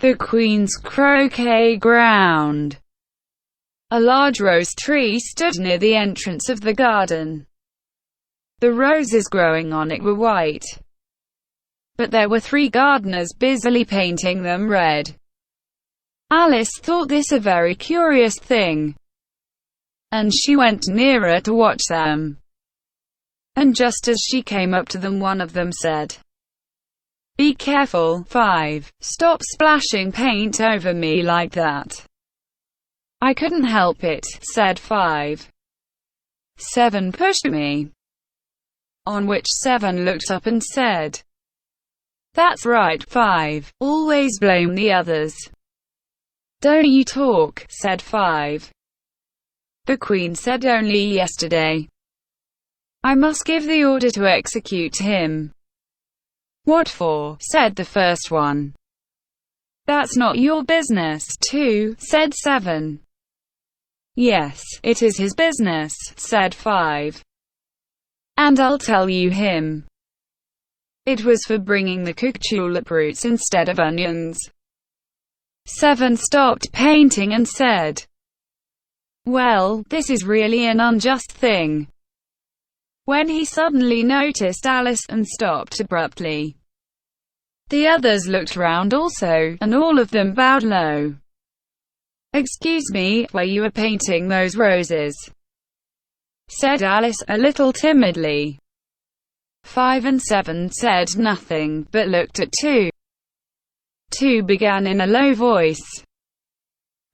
The Queen's croquet ground. A large rose tree stood near the entrance of the garden. The roses growing on it were white, but there were 3 gardeners busily painting them red. Alice thought this a very curious thing, and she went nearer to watch them. And just as she came up to them, one of them said, "Be careful, 5. Stop splashing paint over me like that." "I couldn't help it," said 5. 7 pushed me. On which 7 looked up and said, "That's right, 5. Always blame the others." "Don't you talk," said 5. The Queen said, "Only yesterday I must give the order to execute him." "What for?" said the first one. "That's not your business, 2, said 7. "Yes, it is his business," said 5. "And I'll tell you him. It was for bringing the cooked tulip roots instead of onions." 7 stopped painting and said, "Well, this is really an unjust thing," when he suddenly noticed Alice, and stopped abruptly. The others looked round also, and all of them bowed low. "Excuse me, where you were painting those roses?" said Alice, a little timidly. 5 and 7 said nothing, but looked at 2. 2 began in a low voice.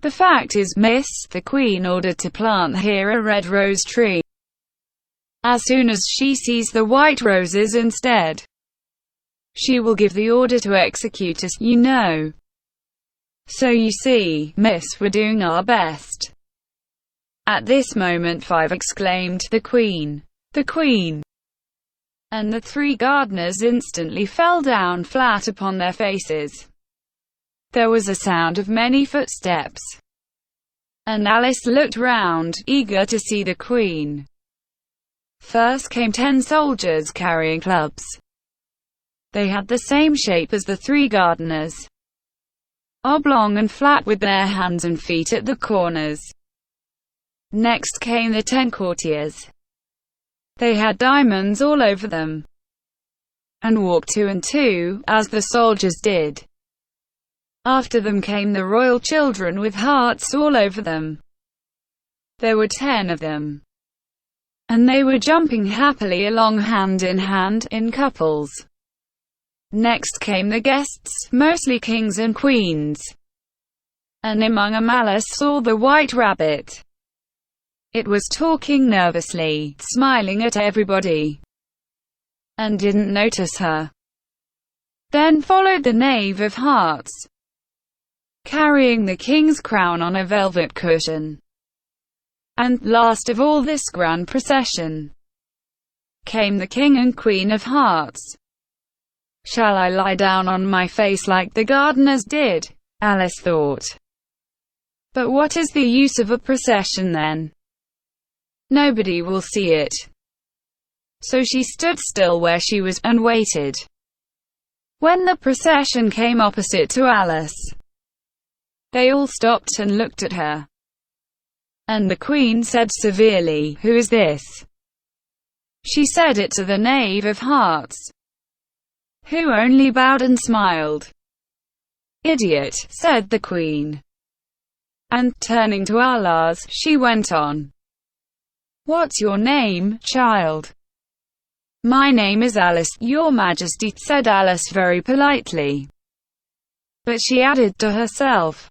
"The fact is, miss, the Queen ordered to plant here a red rose tree. As soon as she sees the white roses instead, she will give the order to execute us, you know. So you see, miss, we're doing our best." At this moment 5 exclaimed, "The Queen! The Queen!" And the 3 gardeners instantly fell down flat upon their faces. There was a sound of many footsteps, and Alice looked round, eager to see the Queen. First came 10 soldiers carrying clubs. They had the same shape as the 3 gardeners, oblong and flat, with their hands and feet at the corners. Next came the 10 courtiers. They had diamonds all over them, and walked 2 and 2, as the soldiers did. After them came the royal children with hearts all over them. There were 10 of them, and they were jumping happily along hand in couples. Next came the guests, mostly kings and queens, and among them Alice saw the white rabbit. It was talking nervously, smiling at everybody, and didn't notice her. Then followed the knave of hearts, carrying the king's crown on a velvet cushion. And, last of all this grand procession, came the king and queen of hearts. "Shall I lie down on my face like the gardeners did?" Alice thought. "But what is the use of a procession then? Nobody will see it." So she stood still where she was, and waited. When the procession came opposite to Alice, they all stopped and looked at her. And the Queen said severely, "Who is this?" She said it to the knave of hearts, who only bowed and smiled. "Idiot," said the Queen. And, turning to Alice, she went on, "What's your name, child?" "My name is Alice, Your Majesty," said Alice very politely. But she added to herself,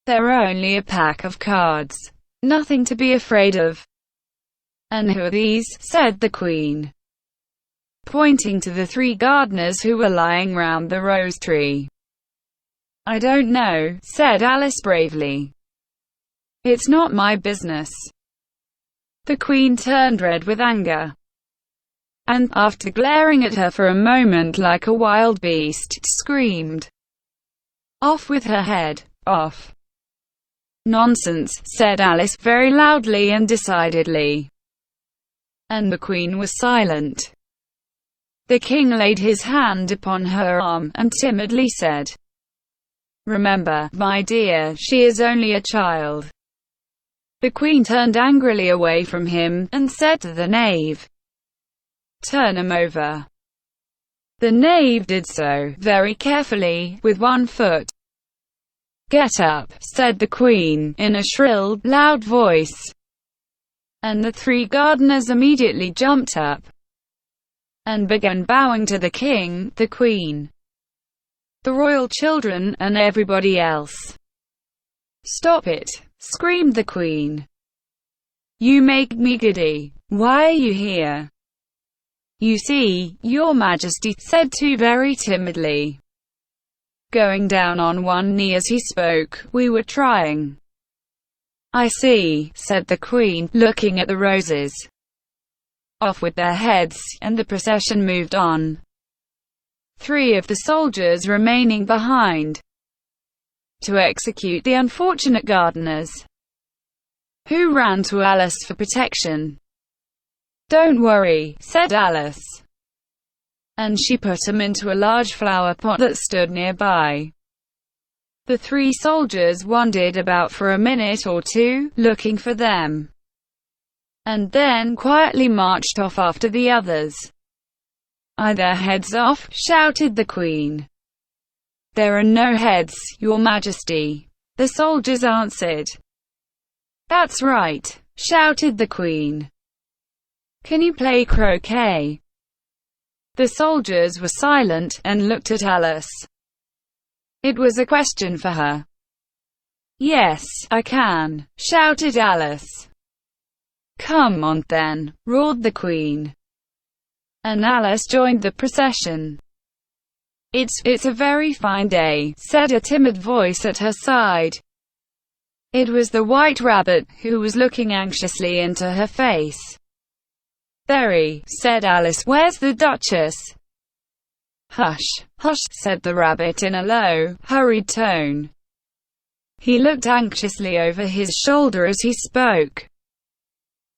"They're only a pack of cards. Nothing to be afraid of." "And who are these?" said the Queen, pointing to the 3 gardeners who were lying round the rose tree. "I don't know," said Alice bravely. "It's not my business." The Queen turned red with anger, and, after glaring at her for a moment like a wild beast, screamed, "Off with her head, off!" "Nonsense," said Alice very loudly and decidedly. And the Queen was silent. The King laid his hand upon her arm, and timidly said, Remember, my dear, she is only a child." The Queen turned angrily away from him, and said to the knave, "Turn him over." The knave did so, very carefully, with one foot. "Get up," said the Queen, in a shrill, loud voice. And the three gardeners immediately jumped up, and began bowing to the King, the Queen, the royal children, and everybody else. "Stop it!" screamed the Queen. "You make me giddy. Why are you here?" "You see, your Majesty," said Two very timidly, going down on one knee as he spoke, "we were trying." "I see," said the Queen, looking at the roses. Off with their heads, and the procession moved on. Three of the soldiers remaining behind to execute the unfortunate gardeners, who ran to Alice for protection. "Don't worry," said Alice, and she put him into a large flower pot that stood nearby. The three soldiers wandered about for a minute or two, looking for them, and then quietly marched off after the others. "Are their heads off?" shouted the Queen. "There are no heads, Your Majesty," the soldiers answered. "That's right," shouted the Queen. "Can you play croquet?" The soldiers were silent, and looked at Alice. It was a question for her. "Yes, I can," shouted Alice. "Come on then," roared the Queen. And Alice joined the procession. It's a very fine day," said a timid voice at her side. It was the White Rabbit, who was looking anxiously into her face. "Very," said Alice. "Where's the Duchess?" "Hush, hush," said the Rabbit in a low, hurried tone. He looked anxiously over his shoulder as he spoke,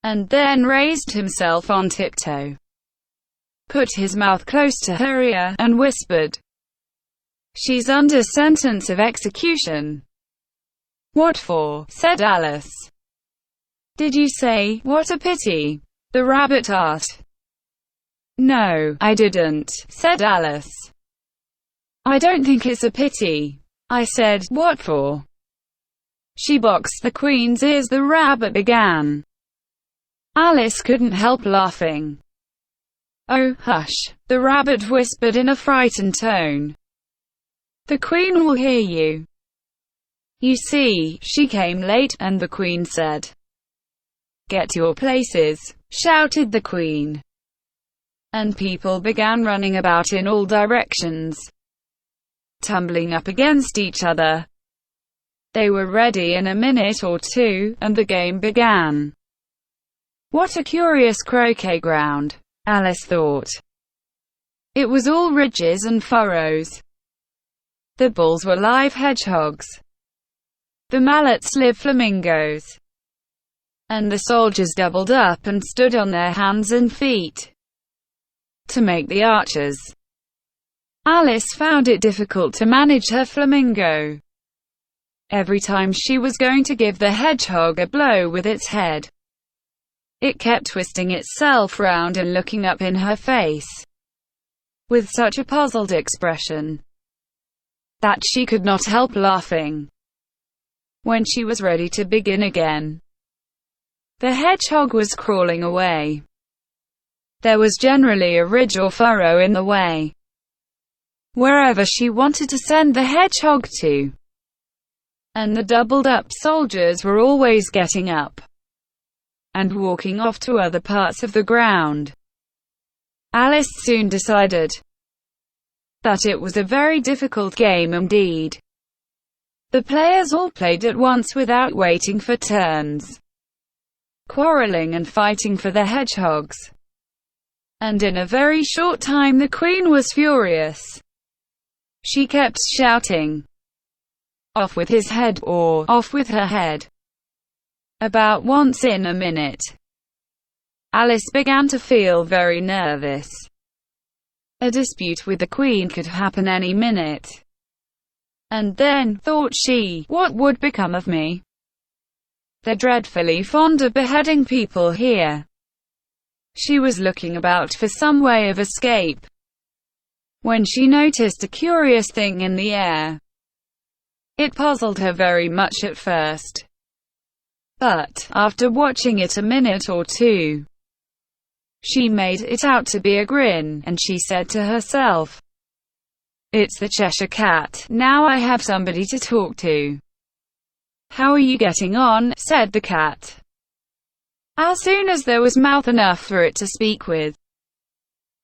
and then raised himself on tiptoe, put his mouth close to her ear, and whispered, "She's under sentence of execution." "What for?" said Alice. "Did you say, 'What a pity'?" the Rabbit asked. "No, I didn't," said Alice. "I don't think it's a pity. I said, 'What for?'" "She boxed the Queen's ears," the Rabbit began. Alice couldn't help laughing. "Oh, hush," the Rabbit whispered in a frightened tone. "The Queen will hear you. You see, she came late," and the Queen said. "Get to your places," shouted the Queen. And people began running about in all directions, tumbling up against each other. They were ready in a minute or two, and the game began. What a curious croquet ground, Alice thought. It was all ridges and furrows. The balls were live hedgehogs, the mallets live flamingos, and the soldiers doubled up and stood on their hands and feet to make the archers. Alice found it difficult to manage her flamingo. Every time she was going to give the hedgehog a blow with its head, it kept twisting itself round and looking up in her face with such a puzzled expression that she could not help laughing. When she was ready to begin again, the hedgehog was crawling away. There was generally a ridge or furrow in the way, wherever she wanted to send the hedgehog to, and the doubled-up soldiers were always getting up and walking off to other parts of the ground. Alice soon decided that it was a very difficult game indeed. The players all played at once without waiting for turns, quarreling and fighting for the hedgehogs. And in a very short time the Queen was furious. She kept shouting, "Off with his head," or "Off with her head," about once in a minute. Alice began to feel very nervous. A dispute with the Queen could happen any minute. And then, thought she, what would become of me? They're dreadfully fond of beheading people here. She was looking about for some way of escape, when she noticed a curious thing in the air. It puzzled her very much at first, but, after watching it a minute or two, she made it out to be a grin, and she said to herself, "It's the Cheshire Cat, now I have somebody to talk to." "How are you getting on?" said the cat, as soon as there was mouth enough for it to speak with.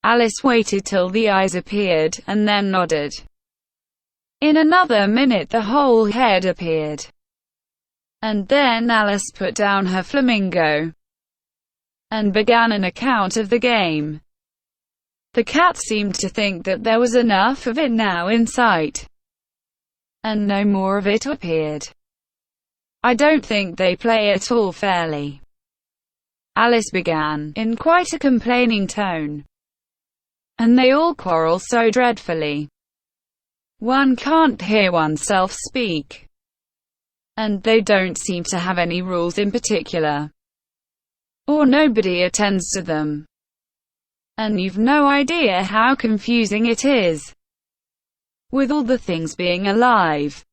Alice waited till the eyes appeared, and then nodded. In another minute the whole head appeared. And then Alice put down her flamingo and began an account of the game. The cat seemed to think that there was enough of it now in sight, and no more of it appeared. "I don't think they play at all fairly," Alice began, in quite a complaining tone. "And they all quarrel so dreadfully. One can't hear oneself speak. And they don't seem to have any rules in particular, or nobody attends to them. And you've no idea how confusing it is, with all the things being alive."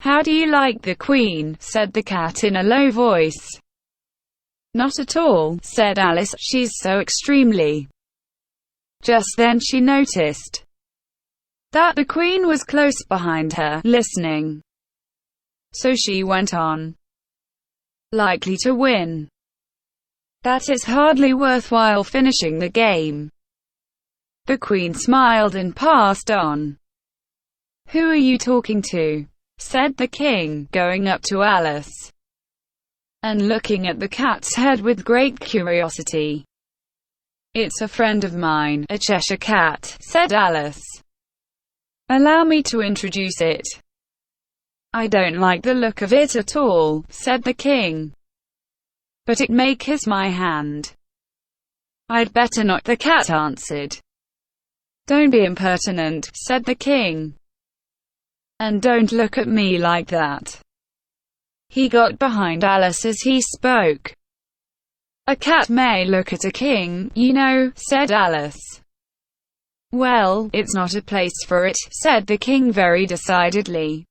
"How do you like the Queen?" said the cat in a low voice. "Not at all," said Alice, "she's so extremely—" Just then she noticed that the Queen was close behind her, listening. So she went on, "Likely to win. That it's hardly worthwhile finishing the game." The Queen smiled and passed on. "Who are you talking to?" said the King, going up to Alice and looking at the cat's head with great curiosity. "It's a friend of mine, a Cheshire Cat," said Alice. "Allow me to introduce it." "I don't like the look of it at all," said the King. "But it may kiss my hand." "I'd better not," the cat answered. "Don't be impertinent," said the King. "And don't look at me like that." He got behind Alice as he spoke. "A cat may look at a king, you know," said Alice. "Well, it's not a place for it," said the King very decidedly.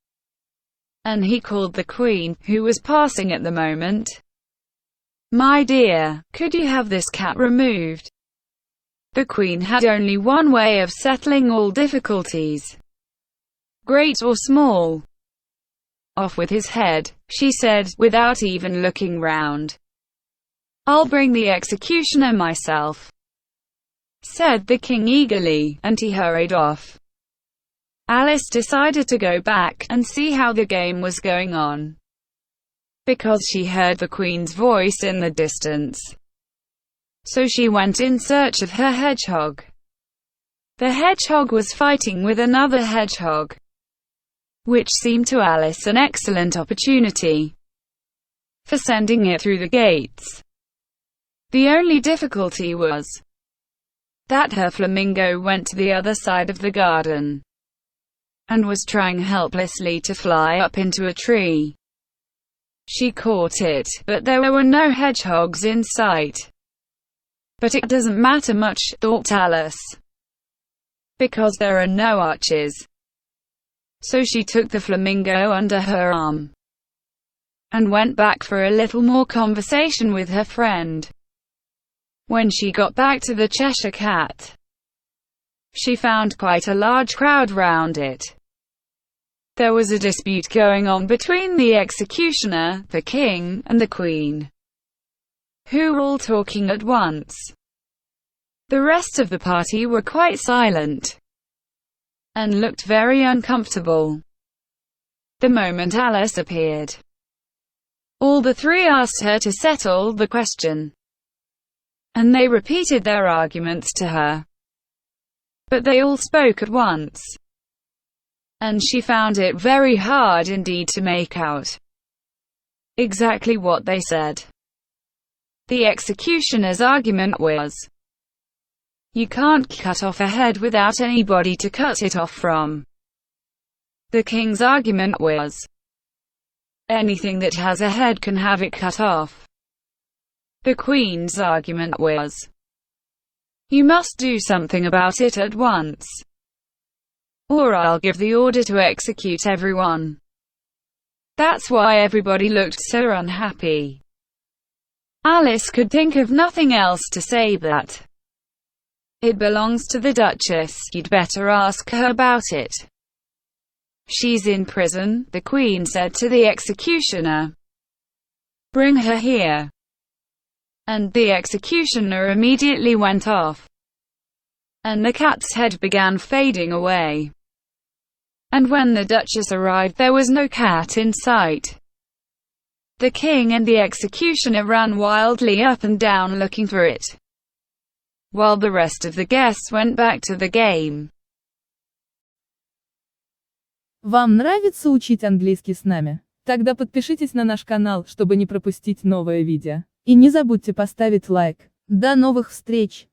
And he called the Queen, who was passing at the moment. "My dear, could you have this cat removed?" The Queen had only one way of settling all difficulties, great or small. "Off with his head," she said, without even looking round. "I'll bring the executioner myself," said the King eagerly, and he hurried off. Alice decided to go back and see how the game was going on, because she heard the Queen's voice in the distance. So she went in search of her hedgehog. The hedgehog was fighting with another hedgehog, which seemed to Alice an excellent opportunity for sending it through the gates. The only difficulty was that her flamingo went to the other side of the garden and was trying helplessly to fly up into a tree. She caught it, but there were no hedgehogs in sight. "But it doesn't matter much," thought Alice, "because there are no arches." So she took the flamingo under her arm and went back for a little more conversation with her friend. When she got back to the Cheshire Cat, she found quite a large crowd round it. There was a dispute going on between the executioner, the King, and the Queen, who were all talking at once. The rest of the party were quite silent and looked very uncomfortable. The moment Alice appeared, all the three asked her to settle the question, and they repeated their arguments to her. But they all spoke at once, and she found it very hard indeed to make out exactly what they said. The executioner's argument was, "You can't cut off a head without anybody to cut it off from." The king's argument was, anything that has a head can have it cut off. The queen's argument was, you must do something about it at once, or I'll give the order to execute everyone. That's why everybody looked so unhappy. Alice could think of nothing else to say but, it belongs to the Duchess, you'd better ask her about it. She's in prison, the Queen said to the executioner. Bring her here. And the executioner immediately went off. And the cat's head began fading away. And when the Duchess arrived, there was no cat in sight. The king and the executioner ran wildly up and down looking for it, while the rest of the guests went back to the game. Вам нравится учить английский с нами? Тогда подпишитесь на наш канал, чтобы не пропустить новое видео. И не забудьте поставить лайк. До новых встреч!